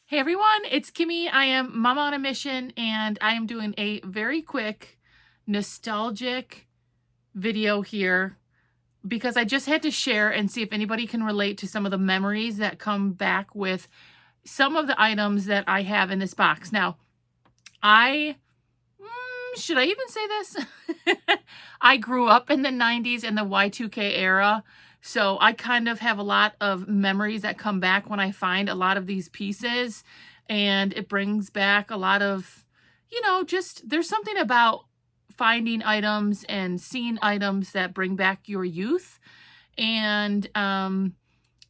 Hey everyone, it's Kimmy. I am Mama on a Mission, and I am doing a very quick nostalgic video here because I just had to share and see if anybody can relate to some of the memories that come back with some of the items that I have in this box. Now, should I even say this? I grew up in the 90s and the Y2K era. So I kind of have a lot of memories that come back when I find a lot of these pieces, and it brings back a lot of, just there's something about finding items and seeing items that bring back your youth. And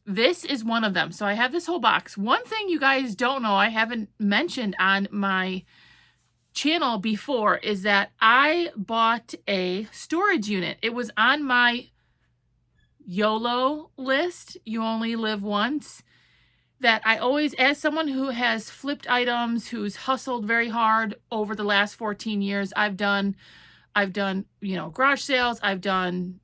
this is one of them. So I have this whole box. One thing you guys don't know, I haven't mentioned on my channel before, is that I bought a storage unit. It was on my YOLO list, you only live once, that I always, as someone who has flipped items, who's hustled very hard over the last 14 years, I've done, garage sales, I've done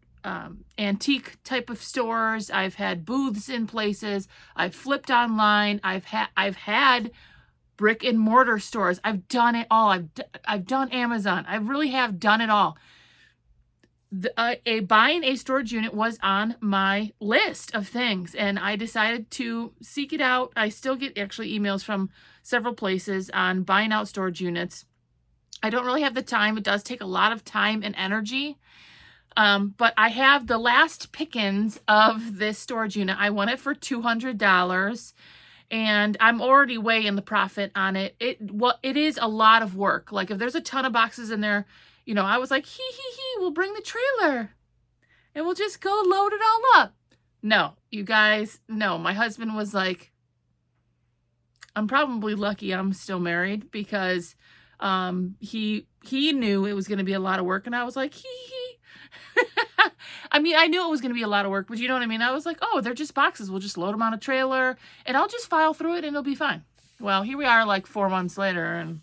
antique type of stores, I've had booths in places, I've flipped online, I've had brick and mortar stores, I've done it all, I've done Amazon, I really have done it all. Buying a storage unit was on my list of things, and I decided to seek it out. I still get actually emails from several places on buying out storage units. I don't really have the time. It does take a lot of time and energy. But I have the last pickings of this storage unit. I won it for $200, and I'm already way in the profit on it. It is a lot of work. Like, if there's a ton of boxes in there, I was like, we'll bring the trailer and we'll just go load it all up. No, you guys, no. My husband was like, I'm probably lucky I'm still married, because he knew it was going to be a lot of work, and I was like, I mean, I knew it was going to be a lot of work, but you know what I mean? I was like, oh, they're just boxes. We'll just load them on a trailer and I'll just file through it and it'll be fine. Well, here we are like 4 months later, and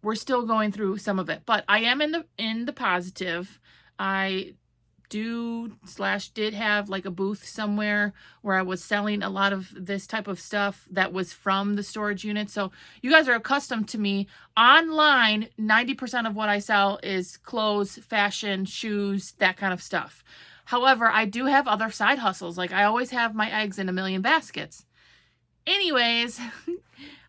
we're still going through some of it, but I am in the positive. I did have like a booth somewhere where I was selling a lot of this type of stuff that was from the storage unit. So you guys are accustomed to me online. 90% of what I sell is clothes, fashion, shoes, that kind of stuff. However, I do have other side hustles. Like, I always have my eggs in a million baskets. Anyways,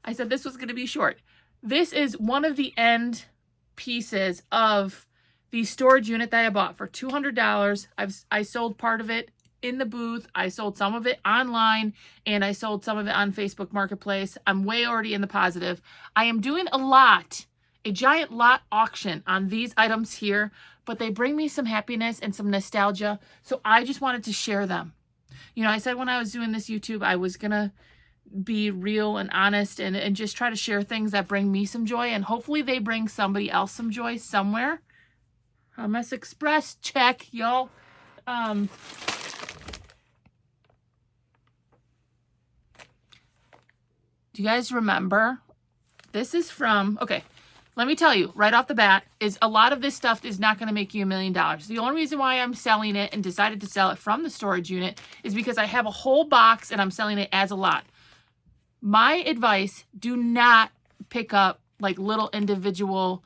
I said this was going to be short. This is one of the end pieces of the storage unit that I bought for $200. I sold part of it in the booth. I sold some of it online, and I sold some of it on Facebook Marketplace. I'm way already in the positive. I am doing a giant lot auction on these items here, but they bring me some happiness and some nostalgia. So I just wanted to share them. I said when I was doing this YouTube, I was going to be real and honest and just try to share things that bring me some joy, and hopefully they bring somebody else some joy somewhere. Mess Express, check, y'all. Do you guys remember? This is from, okay, let me tell you right off the bat, is a lot of this stuff is not going to make you $1 million. The only reason why I'm selling it and decided to sell it from the storage unit is because I have a whole box and I'm selling it as a lot. My advice, do not pick up like little individual,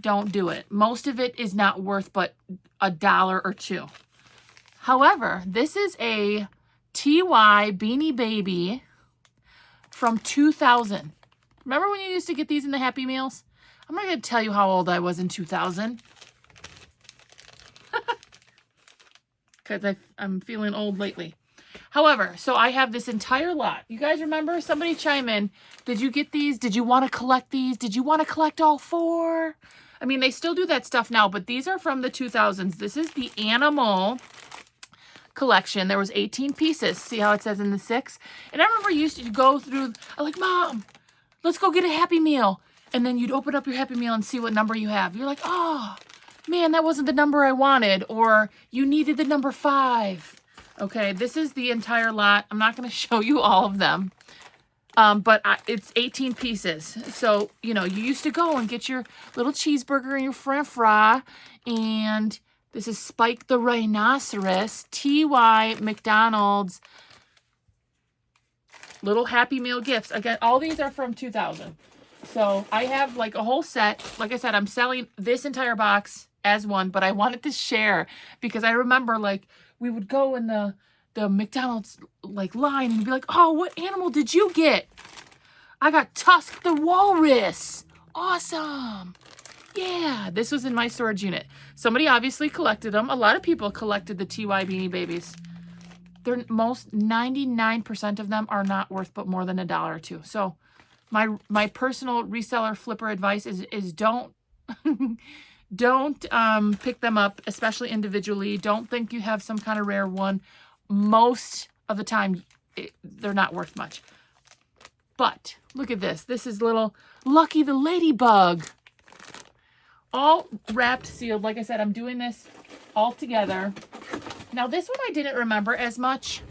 don't do it. Most of it is not worth but $1 or $2. However, this is a TY Beanie Baby from 2000. Remember when you used to get these in the Happy Meals? I'm not going to tell you how old I was in 2000. Because I'm feeling old lately. However, so I have this entire lot. You guys remember? Somebody chime in. Did you get these? Did you want to collect these? Did you want to collect all 4? I mean, they still do that stuff now, but these are from the 2000s. This is the animal collection. There was 18 pieces. See how it says in the 6? And I remember you used to go through, I'm like, Mom, let's go get a Happy Meal. And then you'd open up your Happy Meal and see what number you have. You're like, oh, man, that wasn't the number I wanted. Or you needed the number 5. Okay, this is the entire lot. I'm not going to show you all of them. But it's 18 pieces. So, you used to go and get your little cheeseburger and your french fry. And this is Spike the Rhinoceros, TY McDonald's little Happy Meal gifts. Again, all these are from 2000. So I have like a whole set. Like I said, I'm selling this entire box as one, but I wanted to share because I remember like we would go in the McDonald's like line and be like, oh, what animal did you get? I got Tusk the Walrus. Awesome. Yeah, this was in my storage unit. Somebody obviously collected them. A lot of people collected the TY Beanie Babies. They're 99% of them are not worth but more than $1 or $2. So my personal reseller flipper advice is don't don't pick them up, especially individually. Don't think you have some kind of rare one. Most of the time, they're not worth much. But look at this. This is little Lucky the Ladybug. All wrapped, sealed. Like I said, I'm doing this all together. Now, this one I didn't remember as much.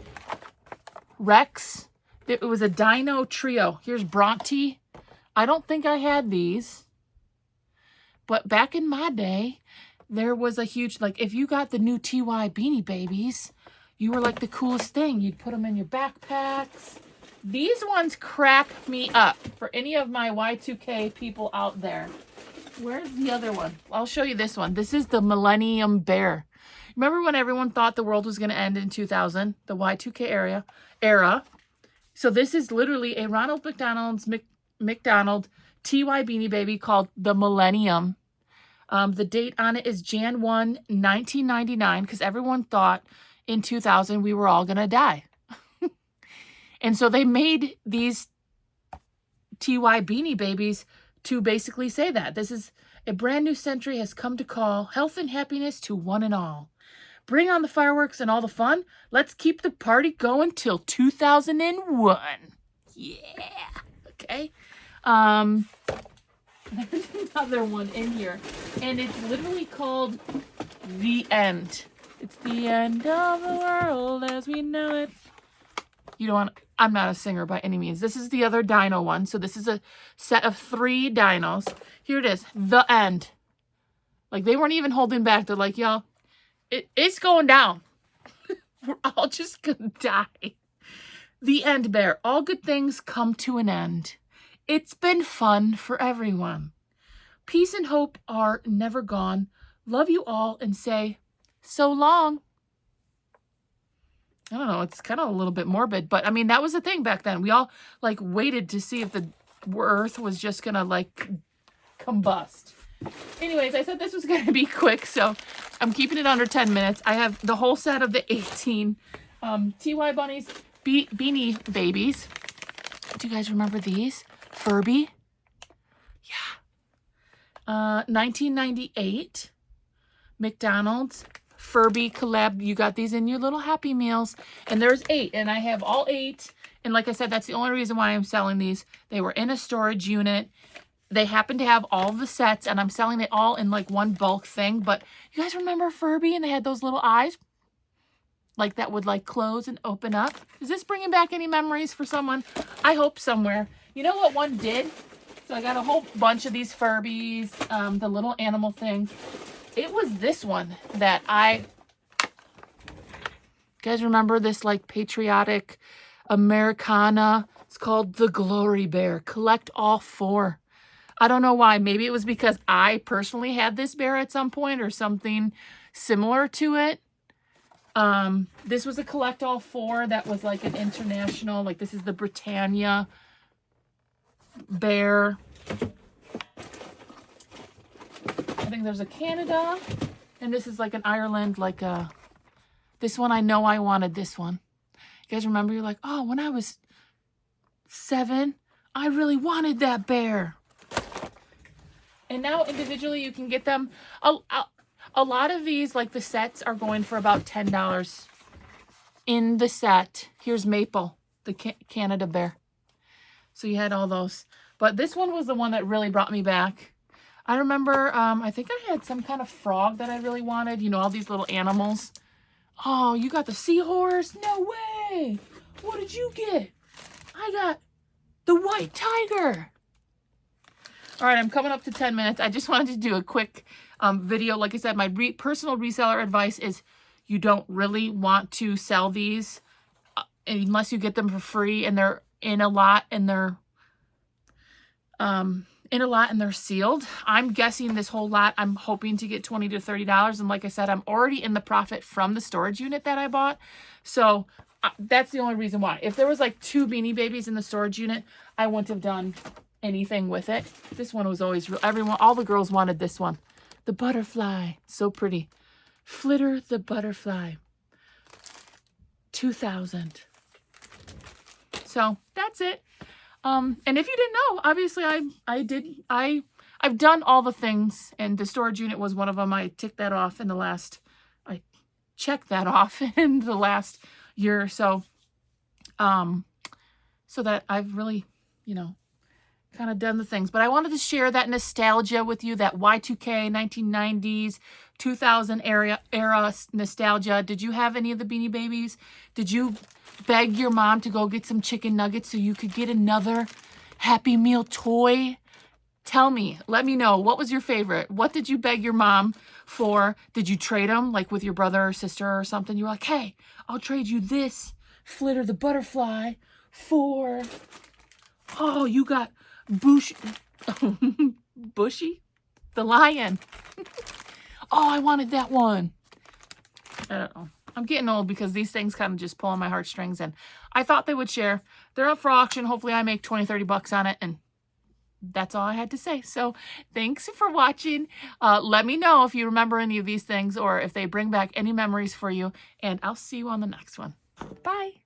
Rex. It was a Dino Trio. Here's Bronte. I don't think I had these. But back in my day, there was a huge, like, if you got the new TY Beanie Babies, you were like the coolest thing. You'd put them in your backpacks. These ones crack me up for any of my Y2K people out there. Where's the other one? I'll show you this one. This is the Millennium Bear. Remember when everyone thought the world was going to end in 2000? The Y2K era. So this is literally a Ronald McDonald TY Beanie Baby called the Millennium. The date on it is Jan 1, 1999, because everyone thought in 2000 we were all going to die. And so they made these TY Beanie Babies to basically say that. This is a brand new century has come to call health and happiness to one and all. Bring on the fireworks and all the fun. Let's keep the party going till 2001. Yeah. Okay. There's another one in here. And it's literally called The End. It's the end of the world as we know it. You don't want... I'm not a singer by any means. This is the other dino one. So this is a set of 3 dinos. Here it is. The End. Like, they weren't even holding back. They're like, y'all, it's going down. We're all just gonna die. The End Bear. All good things come to an end. It's been fun for everyone. Peace and hope are never gone. Love you all and say, so long. I don't know, it's kind of a little bit morbid, but I mean, that was the thing back then. We all like waited to see if the earth was just gonna like combust. Anyways, I said this was gonna be quick, so I'm keeping it under 10 minutes. I have the whole set of the 18 TY Bunnies Beanie Babies. Do you guys remember these? Furby? Yeah. 1998. McDonald's. Furby collab. You got these in your little Happy Meals. And there's 8. And I have all 8. And like I said, that's the only reason why I'm selling these. They were in a storage unit. They happen to have all the sets. And I'm selling it all in like one bulk thing. But you guys remember Furby? And they had those little eyes? Like that would like close and open up. Is this bringing back any memories for someone? I hope somewhere. You know what one did? So I got a whole bunch of these Furbies. The little animal things. It was this one that you guys remember this like patriotic Americana? It's called the Glory Bear. Collect all 4. I don't know why. Maybe it was because I personally had this bear at some point or something similar to it. This was a collect all 4 that was like an international, like this is the Britannia bear. I think there's a Canada, and this is like an Ireland, like a, this one I know I wanted this one. You guys remember? You're like, oh, when I was 7, I really wanted that bear. And now individually you can get them. A lot of these, like the sets, are going for about $10 in the set. Here's Maple, the Canada bear. So you had all those. But this one was the one that really brought me back. I remember, I think I had some kind of frog that I really wanted. You know, all these little animals. Oh, you got the seahorse? No way. What did you get? I got the white tiger. All right, I'm coming up to 10 minutes. I just wanted to do a quick video. Like I said, my personal reseller advice is you don't really want to sell these unless you get them for free. And they're in a lot and they're sealed. I'm guessing this whole lot, I'm hoping to get $20 to $30. And like I said, I'm already in the profit from the storage unit that I bought. So that's the only reason why. If there was like 2 Beanie Babies in the storage unit, I wouldn't have done anything with it. This one was always, all the girls wanted this one. The butterfly, so pretty. Flitter the butterfly. 2,000. So that's it. And if you didn't know, obviously I've done all the things, and the storage unit was one of them. I checked that off in the last year or so. So that I've really, kind of done the things. But I wanted to share that nostalgia with you, that Y2K, 1990s, 2000 era nostalgia. Did you have any of the Beanie Babies? Did you beg your mom to go get some chicken nuggets so you could get another Happy Meal toy? Tell me. Let me know. What was your favorite? What did you beg your mom for? Did you trade them, like with your brother or sister or something? You were like, hey, I'll trade you this Flitter the butterfly for... Oh, you got Bushy the lion. Oh, I wanted that one. I don't know. I'm getting old because these things kind of just pull on my heartstrings, and I thought they would share. They're up for auction. Hopefully I make 20, 30 bucks on it, and that's all I had to say. So thanks for watching. Let me know if you remember any of these things or if they bring back any memories for you, and I'll see you on the next one. Bye.